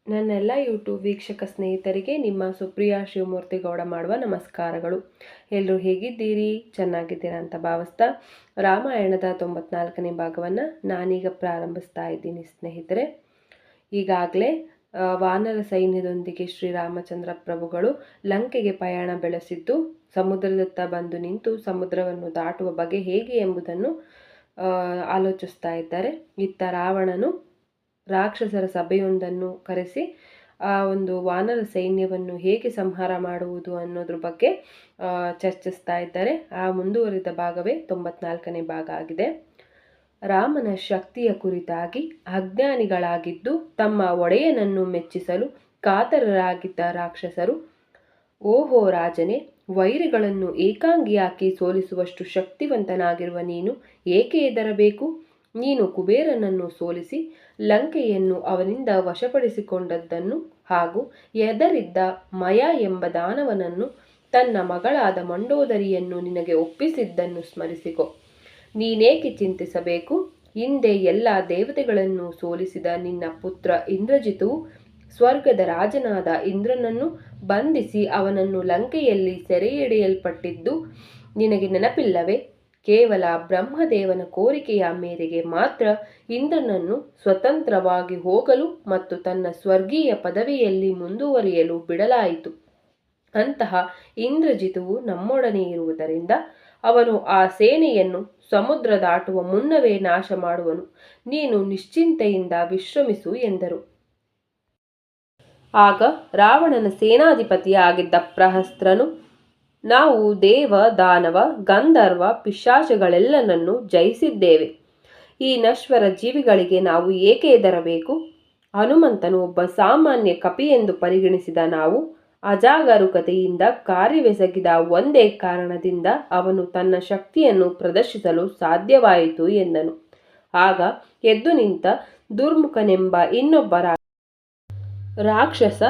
ನನ್ನೆಲ್ಲ ಯೂಟ್ಯೂಬ್ ವೀಕ್ಷಕ ಸ್ನೇಹಿತರಿಗೆ ನಿಮ್ಮ ಸುಪ್ರಿಯಾ ಶಿವಮೂರ್ತಿ ಗೌಡ ಮಾಡುವ ನಮಸ್ಕಾರಗಳು. ಎಲ್ಲರೂ ಹೇಗಿದ್ದೀರಿ? ಚೆನ್ನಾಗಿದ್ದೀರಾ ಅಂತ ಭಾವಿಸ್ತಾ ರಾಮಾಯಣದ 94ನೇ ಭಾಗವನ್ನು ನಾನೀಗ ಪ್ರಾರಂಭಿಸ್ತಾ ಇದ್ದೀನಿ ಸ್ನೇಹಿತರೆ. ಈಗಾಗಲೇ ವಾನರ ಸೈನ್ಯದೊಂದಿಗೆ ಶ್ರೀರಾಮಚಂದ್ರ ಪ್ರಭುಗಳು ಲಂಕೆಗೆ ಪಯಣ ಬೆಳೆಸಿದ್ದು, ಸಮುದ್ರದತ್ತ ಬಂದು ನಿಂತು ಸಮುದ್ರವನ್ನು ದಾಟುವ ಬಗೆ ಹೇಗೆ ಎಂಬುದನ್ನು ಆಲೋಚಿಸ್ತಾ ಇದ್ದಾರೆ. ಇತ್ತ ರಾವಣನು ರಾಕ್ಷಸರ ಸಭೆಯೊಂದನ್ನು ಕರೆಸಿ ಆ ಒಂದು ವಾನರ ಸೈನ್ಯವನ್ನು ಹೇಗೆ ಸಂಹಾರ ಮಾಡುವುದು ಅನ್ನೋದ್ರ ಬಗ್ಗೆ ಚರ್ಚಿಸ್ತಾ ಇದ್ದಾರೆ. ಆ ಮುಂದುವರಿದ ಭಾಗವೇ 94ನೇ ಭಾಗ ಆಗಿದೆ. ರಾಮನ ಶಕ್ತಿಯ ಕುರಿತಾಗಿ ಅಜ್ಞಾನಿಗಳಾಗಿದ್ದು ತಮ್ಮ ಒಡೆಯನನ್ನು ಮೆಚ್ಚಿಸಲು ಕಾತರರಾಗಿದ್ದ ರಾಕ್ಷಸರು, ಓಹೋ ರಾಜನೇ, ವೈರಿಗಳನ್ನು ಏಕಾಂಗಿಯಾಗಿ ಸೋಲಿಸುವಷ್ಟು ಶಕ್ತಿವಂತನಾಗಿರುವ ನೀನು ಏಕೆ ಹೆದರಬೇಕು? ನೀನು ಕುಬೇರನನ್ನು ಸೋಲಿಸಿ ಲಂಕೆಯನ್ನು ಅವನಿಂದ ವಶಪಡಿಸಿಕೊಂಡದ್ದನ್ನು ಹಾಗೂ ಎದರಿದ್ದ ಮಯ ಎಂಬ ದಾನವನನ್ನು ತನ್ನ ಮಗಳಾದ ಮಂಡೋದರಿಯನ್ನು ನಿನಗೆ ಒಪ್ಪಿಸಿದ್ದನ್ನು ಸ್ಮರಿಸಿಕೊ. ನೀನೇಕೆ ಚಿಂತಿಸಬೇಕು? ಹಿಂದೆ ಎಲ್ಲ ದೇವತೆಗಳನ್ನು ಸೋಲಿಸಿದ ನಿನ್ನ ಪುತ್ರ ಇಂದ್ರಜಿತುವು ಸ್ವರ್ಗದ ರಾಜನಾದ ಇಂದ್ರನನ್ನು ಬಂಧಿಸಿ ಅವನನ್ನು ಲಂಕೆಯಲ್ಲಿ ಸೆರೆಹಿಡಿಯಲ್ಪಟ್ಟಿದ್ದು ನಿನಗೆ ನೆನಪಿಲ್ಲವೇ? ಕೇವಲ ಬ್ರಹ್ಮದೇವನ ಕೋರಿಕೆಯ ಮೇರೆಗೆ ಮಾತ್ರ ಇಂದ್ರನನ್ನು ಸ್ವತಂತ್ರವಾಗಿ ಹೋಗಲು ಮತ್ತು ತನ್ನ ಸ್ವರ್ಗೀಯ ಪದವಿಯಲ್ಲಿ ಮುಂದುವರಿಯಲು ಬಿಡಲಾಯಿತು. ಅಂತಹ ಇಂದ್ರಜಿತುವು ನಮ್ಮೊಡನೆ ಇರುವುದರಿಂದ ಅವನು ಆ ಸೇನೆಯನ್ನು ಸಮುದ್ರ ದಾಟುವ ಮುನ್ನವೇ ನಾಶ ಮಾಡುವನು. ನೀನು ನಿಶ್ಚಿಂತೆಯಿಂದ ವಿಶ್ರಮಿಸು ಎಂದರು. ಆಗ ರಾವಣನ ಸೇನಾಧಿಪತಿಯಾಗಿದ್ದ ಪ್ರಹಸ್ತ್ರನು, ನಾವು ದೇವ, ದಾನವ, ಗಂಧರ್ವ, ಪಿಶಾಚಗಳೆಲ್ಲನನ್ನು ಜಯಿಸಿದ್ದೇವೆ. ಈ ನಶ್ವರ ಜೀವಿಗಳಿಗೆ ನಾವು ಏಕೆ ಹೆದರಬೇಕು? ಹನುಮಂತನು ಒಬ್ಬ ಸಾಮಾನ್ಯ ಕಪಿ ಎಂದು ಪರಿಗಣಿಸಿದ ನಾವು ಅಜಾಗರೂಕತೆಯಿಂದ ಕಾರ್ಯವೆಸಗಿದ ಒಂದೇ ಕಾರಣದಿಂದ ಅವನು ತನ್ನ ಶಕ್ತಿಯನ್ನು ಪ್ರದರ್ಶಿಸಲು ಸಾಧ್ಯವಾಯಿತು ಎಂದನು. ಆಗ ಎದ್ದು ನಿಂತ ದುರ್ಮುಖನೆಂಬ ಇನ್ನೊಬ್ಬ ರಾಕ್ಷಸ,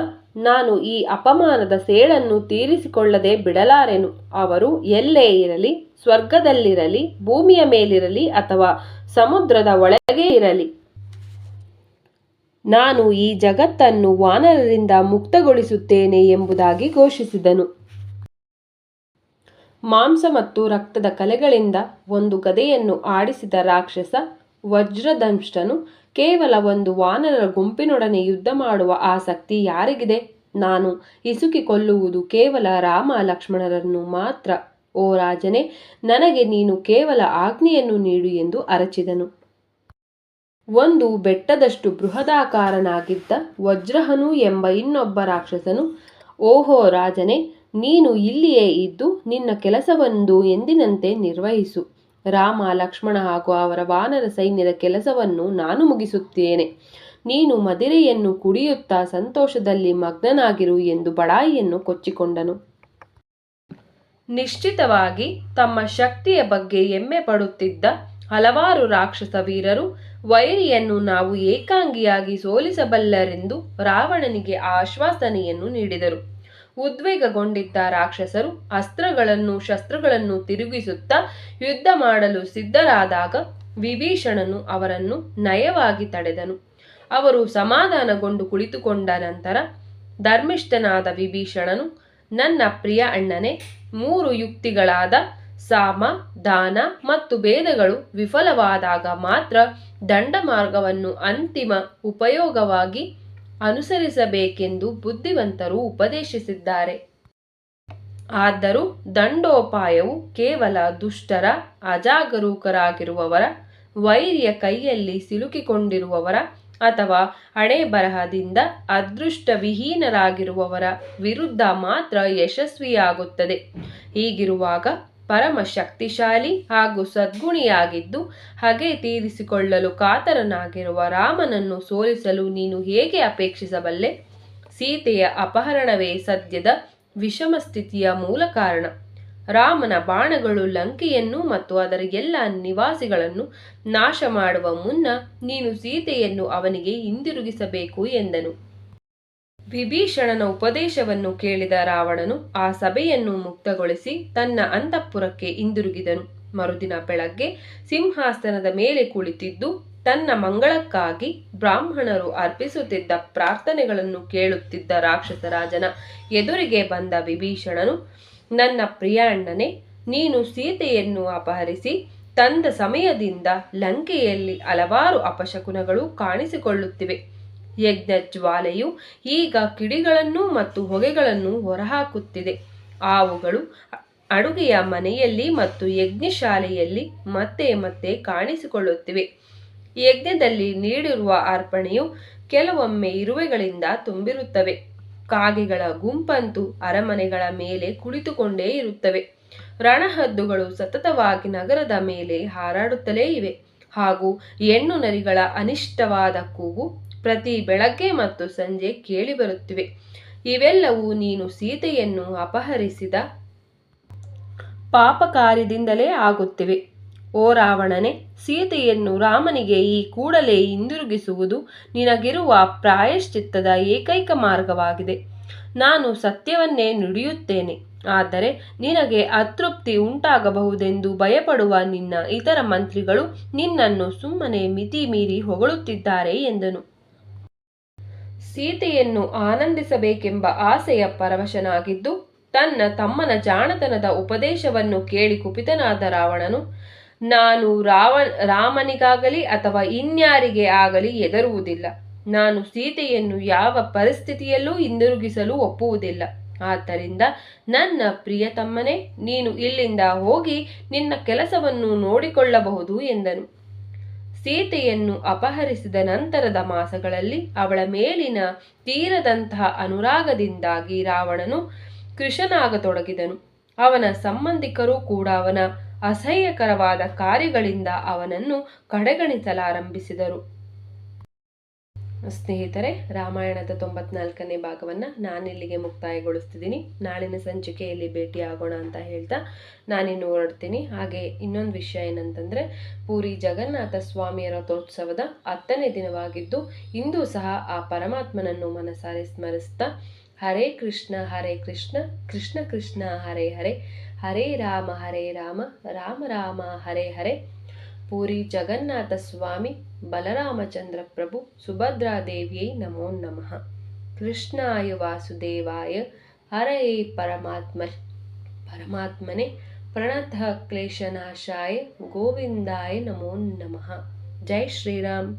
ನಾನು ಈ ಅಪಮಾನದ ಸೇಡನ್ನು ತೀರಿಸಿಕೊಳ್ಳದೆ ಬಿಡಲಾರೆನು. ಅವರು ಎಲ್ಲೇ ಇರಲಿ, ಸ್ವರ್ಗದಲ್ಲಿರಲಿ, ಭೂಮಿಯ ಮೇಲಿರಲಿ ಅಥವಾ ಸಮುದ್ರದ ಒಳಗೆ ಇರಲಿ, ನಾನು ಈ ಜಗತ್ತನ್ನು ವಾನರರಿಂದ ಮುಕ್ತಗೊಳಿಸುತ್ತೇನೆ ಎಂಬುದಾಗಿ ಘೋಷಿಸಿದನು. ಮಾಂಸ ಮತ್ತು ರಕ್ತದ ಕಲೆಗಳಿಂದ ಒಂದು ಗದೆಯನ್ನು ಆಡಿಸಿದ ರಾಕ್ಷಸ ವಜ್ರದಂಷ್ಟನು, ಕೇವಲ ಒಂದು ವಾನರರ ಗುಂಪಿನೊಡನೆ ಯುದ್ಧ ಮಾಡುವ ಆಸಕ್ತಿ ಯಾರಿಗಿದೆ? ನಾನು ಇಸುಕಿ ಕೊಲ್ಲುವುದು ಕೇವಲ ರಾಮ ಲಕ್ಷ್ಮಣರನ್ನು ಮಾತ್ರ. ಓ ರಾಜನೇ, ನನಗೆ ನೀನು ಕೇವಲ ಆಜ್ಞೆಯನ್ನು ನೀಡು ಎಂದು ಅರಚಿದನು. ಒಂದು ಬೆಟ್ಟದಷ್ಟು ಬೃಹದಾಕಾರನಾಗಿದ್ದ ವಜ್ರಹನು ಎಂಬ ಇನ್ನೊಬ್ಬ ರಾಕ್ಷಸನು, ಓಹೋ ರಾಜನೇ, ನೀನು ಇಲ್ಲಿಯೇ ಇದ್ದು ನಿನ್ನ ಕೆಲಸವೊಂದು ಎಂದಿನಂತೆ ನಿರ್ವಹಿಸು. ರಾಮ ಲಕ್ಷ್ಮಣ ಹಾಗೂ ಅವರ ವಾನರ ಸೈನ್ಯದ ಕೆಲಸವನ್ನು ನಾನು ಮುಗಿಸುತ್ತೇನೆ. ನೀನು ಮದಿರೆಯನ್ನು ಕುಡಿಯುತ್ತಾ ಸಂತೋಷದಲ್ಲಿ ಮಗ್ನನಾಗಿರು ಎಂದು ಬಡಾಯಿಯನ್ನು ಕೊಚ್ಚಿಕೊಂಡನು. ನಿಶ್ಚಿತವಾಗಿ ತಮ್ಮ ಶಕ್ತಿಯ ಬಗ್ಗೆ ಹೆಮ್ಮೆ ಪಡುತ್ತಿದ್ದ ಹಲವಾರು ರಾಕ್ಷಸ ವೀರರು ವೈರಿಯನ್ನು ನಾವು ಏಕಾಂಗಿಯಾಗಿ ಸೋಲಿಸಬಲ್ಲರೆಂದು ರಾವಣನಿಗೆ ಆಶ್ವಾಸನೆಯನ್ನು ನೀಡಿದರು. ಉದ್ವೇಗಗೊಂಡಿದ್ದ ರಾಕ್ಷಸರು ಅಸ್ತ್ರಗಳನ್ನು ಶಸ್ತ್ರಗಳನ್ನು ತಿರುಗಿಸುತ್ತಾ ಯುದ್ಧ ಮಾಡಲು ಸಿದ್ಧರಾದಾಗ ವಿಭೀಷಣನು ಅವರನ್ನು ನಯವಾಗಿ ತಡೆದನು. ಅವರು ಸಮಾಧಾನಗೊಂಡು ಕುಳಿತುಕೊಂಡ ನಂತರ ಧರ್ಮಿಷ್ಠನಾದ ವಿಭೀಷಣನು, ನನ್ನ ಪ್ರಿಯ ಅಣ್ಣನೇ, 3 ಯುಕ್ತಿಗಳಾದ ಸಾಮ, ದಾನ ಮತ್ತು ಭೇದಗಳು ವಿಫಲವಾದಾಗ ಮಾತ್ರ ದಂಡ ಮಾರ್ಗವನ್ನು ಅಂತಿಮ ಉಪಯೋಗವಾಗಿ ಅನುಸರಿಸಬೇಕೆಂದು ಬುದ್ಧಿವಂತರು ಉಪದೇಶಿಸಿದ್ದಾರೆ. ಆದರೂ ದಂಡೋಪಾಯವು ಕೇವಲ ದುಷ್ಟರ, ಅಜಾಗರೂಕರಾಗಿರುವವರ, ವೈರಿಯ ಕೈಯಲ್ಲಿ ಸಿಲುಕಿಕೊಂಡಿರುವವರ ಅಥವಾ ಹಣೆ ಬರಹದಿಂದ ಅದೃಷ್ಟವಿಹೀನರಾಗಿರುವವರ ವಿರುದ್ಧ ಮಾತ್ರ ಯಶಸ್ವಿಯಾಗುತ್ತದೆ. ಹೀಗಿರುವಾಗ ಪರಮ ಶಕ್ತಿಶಾಲಿ ಹಾಗೂ ಸದ್ಗುಣಿಯಾಗಿದ್ದು ಹಗೆ ತೀರಿಸಿಕೊಳ್ಳಲು ಕಾತರನಾಗಿರುವ ರಾಮನನ್ನು ಸೋಲಿಸಲು ನೀನು ಹೇಗೆ ಅಪೇಕ್ಷಿಸಬಲ್ಲೆ? ಸೀತೆಯ ಅಪಹರಣವೇ ಸದ್ಯದ ವಿಷಮ ಸ್ಥಿತಿಯ ಮೂಲ ಕಾರಣ. ರಾಮನ ಬಾಣಗಳು ಲಂಕೆಯನ್ನು ಮತ್ತು ಅದರ ಎಲ್ಲ ನಿವಾಸಿಗಳನ್ನು ನಾಶ ಮಾಡುವ ಮುನ್ನ ನೀನು ಸೀತೆಯನ್ನು ಅವನಿಗೆ ಹಿಂದಿರುಗಿಸಬೇಕು ಎಂದನು. ವಿಭೀಷಣನ ಉಪದೇಶವನ್ನು ಕೇಳಿದ ರಾವಣನು ಆ ಸಭೆಯನ್ನು ಮುಕ್ತಗೊಳಿಸಿ ತನ್ನ ಅಂತಃಪುರಕ್ಕೆ ಹಿಂದಿರುಗಿದನು. ಮರುದಿನ ಬೆಳಗ್ಗೆ ಸಿಂಹಾಸನದ ಮೇಲೆ ಕುಳಿತಿದ್ದು ತನ್ನ ಮಂಗಳಕ್ಕಾಗಿ ಬ್ರಾಹ್ಮಣರು ಅರ್ಪಿಸುತ್ತಿದ್ದ ಪ್ರಾರ್ಥನೆಗಳನ್ನು ಕೇಳುತ್ತಿದ್ದ ರಾಕ್ಷಸರಾಜನ ಎದುರಿಗೆ ಬಂದ ವಿಭೀಷಣನು, ನನ್ನ ಪ್ರಿಯ ಅಣ್ಣನೇ, ನೀನು ಸೀತೆಯನ್ನು ಅಪಹರಿಸಿ ತಂದ ಸಮಯದಿಂದ ಲಂಕೆಯಲ್ಲಿ ಹಲವಾರು ಅಪಶಕುನಗಳು ಕಾಣಿಸಿಕೊಳ್ಳುತ್ತಿವೆ. ಯಜ್ಞ ಜ್ವಾಲೆಯು ಈಗ ಕಿಡಿಗಳನ್ನು ಮತ್ತು ಹೊಗೆಗಳನ್ನು ಹೊರಹಾಕುತ್ತಿದೆ. ಹಾವುಗಳು ಅಡುಗೆಯ ಮನೆಯಲ್ಲಿ ಮತ್ತು ಯಜ್ಞಶಾಲೆಯಲ್ಲಿ ಮತ್ತೆ ಮತ್ತೆ ಕಾಣಿಸಿಕೊಳ್ಳುತ್ತಿವೆ. ಯಜ್ಞದಲ್ಲಿ ನೀಡಿರುವ ಅರ್ಪಣೆಯು ಕೆಲವೊಮ್ಮೆ ಇರುವೆಗಳಿಂದ ತುಂಬಿರುತ್ತವೆ. ಕಾಗೆಗಳ ಗುಂಪಂತೂ ಅರಮನೆಗಳ ಮೇಲೆ ಕುಳಿತುಕೊಂಡೇ ಇರುತ್ತವೆ. ರಣಹದ್ದುಗಳು ಸತತವಾಗಿ ನಗರದ ಮೇಲೆ ಹಾರಾಡುತ್ತಲೇ ಇವೆ. ಹಾಗೂ ಹೆಣ್ಣು ನರಿಗಳ ಅನಿಷ್ಟವಾದ ಕೂಗು ಪ್ರತಿ ಬೆಳಗ್ಗೆ ಮತ್ತು ಸಂಜೆ ಕೇಳಿಬರುತ್ತಿವೆ. ಇವೆಲ್ಲವೂ ನೀನು ಸೀತೆಯನ್ನು ಅಪಹರಿಸಿದ ಪಾಪಕಾರ್ಯದಿಂದಲೇ ಆಗುತ್ತಿವೆ. ಓ ರಾವಣನೇ, ಸೀತೆಯನ್ನು ರಾಮನಿಗೆ ಈ ಕೂಡಲೇ ಹಿಂದಿರುಗಿಸುವುದು ನಿನಗಿರುವ ಪ್ರಾಯಶ್ಚಿತ್ತದ ಏಕೈಕ ಮಾರ್ಗವಾಗಿದೆ. ನಾನು ಸತ್ಯವನ್ನೇ ನುಡಿಯುತ್ತೇನೆ. ಆದರೆ ನಿನಗೆ ಅತೃಪ್ತಿ ಉಂಟಾಗಬಹುದೆಂದು ಭಯಪಡುವ ನಿನ್ನ ಇತರ ಮಂತ್ರಿಗಳು ನಿನ್ನನ್ನು ಸುಮ್ಮನೆ ಮಿತಿ ಮೀರಿ ಹೊಗಳುತ್ತಿದ್ದಾರೆ ಎಂದನು. ಸೀತೆಯನ್ನು ಆನಂದಿಸಬೇಕೆಂಬ ಆಸೆಯ ಪರವಶನಾಗಿದ್ದು ತನ್ನ ತಮ್ಮನ ಜಾಣತನದ ಉಪದೇಶವನ್ನು ಕೇಳಿ ಕುಪಿತನಾದ ರಾವಣನು, ನಾನು ರಾಮನಿಗಾಗಲಿ ಅಥವಾ ಇನ್ಯಾರಿಗೆ ಆಗಲಿ ಹೆದರುವುದಿಲ್ಲ. ನಾನು ಸೀತೆಯನ್ನು ಯಾವ ಪರಿಸ್ಥಿತಿಯಲ್ಲೂ ಹಿಂದಿರುಗಿಸಲು ಒಪ್ಪುವುದಿಲ್ಲ. ಆದ್ದರಿಂದ ನನ್ನ ಪ್ರಿಯ ತಮ್ಮನೇ, ನೀನು ಇಲ್ಲಿಂದ ಹೋಗಿ ನಿನ್ನ ಕೆಲಸವನ್ನು ನೋಡಿಕೊಳ್ಳಬಹುದು ಎಂದನು. ಸೀತೆಯನ್ನು ಅಪಹರಿಸಿದ ನಂತರದ ಮಾಸಗಳಲ್ಲಿ ಅವಳ ಮೇಲಿನ ತೀರದಂತಹ ಅನುರಾಗದಿಂದಾಗಿ ರಾವಣನು ಕೃಶನಾಗತೊಡಗಿದನು. ಅವನ ಸಂಬಂಧಿಕರು ಕೂಡ ಅವನ ಅಸಹ್ಯಕರವಾದ ಕಾರ್ಯಗಳಿಂದ ಅವನನ್ನು ಕಡೆಗಣಿಸಲಾರಂಭಿಸಿದರು. ಸ್ನೇಹಿತರೆ, ರಾಮಾಯಣದ 94ನೇ ಭಾಗವನ್ನು ನಾನಿಲ್ಲಿಗೆ ಮುಕ್ತಾಯಗೊಳಿಸ್ತಿದ್ದೀನಿ. ನಾಳಿನ ಸಂಚಿಕೆಯಲ್ಲಿ ಭೇಟಿಯಾಗೋಣ ಅಂತ ಹೇಳ್ತಾ ನಾನಿನ್ನು ಹೊರಡ್ತೀನಿ. ಹಾಗೆ ಇನ್ನೊಂದು ವಿಷಯ ಏನಂತಂದರೆ, ಪೂರಿ ಜಗನ್ನಾಥ ಸ್ವಾಮಿಯ ರಥೋತ್ಸವದ 10ನೇ ದಿನವಾಗಿದ್ದು ಇಂದು ಸಹ ಆ ಪರಮಾತ್ಮನನ್ನು ಮನಸಾರೆ ಸ್ಮರಿಸ್ತಾ ಹರೇ ಕೃಷ್ಣ ಕೃಷ್ಣ ಕೃಷ್ಣ ಹರೇ ಹರೇ, ಹರೇ ರಾಮ ರಾಮ ರಾಮ ಹರೇ ಹರೇ. ಪೂರಿ ಜಗನ್ನಾಥ ಸ್ವಾಮಿ, ಬಲರಾಮಚಂದ್ರ ಪ್ರಭು, ಸುಭದ್ರಾದೇವಿಯೈ ನಮೋ ನಮಃ. ಕೃಷ್ಣಾಯ ವಾಸುದೇವಾಯ ಹರಯೇ ಪರಮಾತ್ಮನೆ ಪ್ರಣತಃ ಕ್ಲೇಶನಾಶಾಯ ಗೋವಿಂದಾಯ ನಮೋ ನಮಃ. ಜೈ ಶ್ರೀರಾಮ್.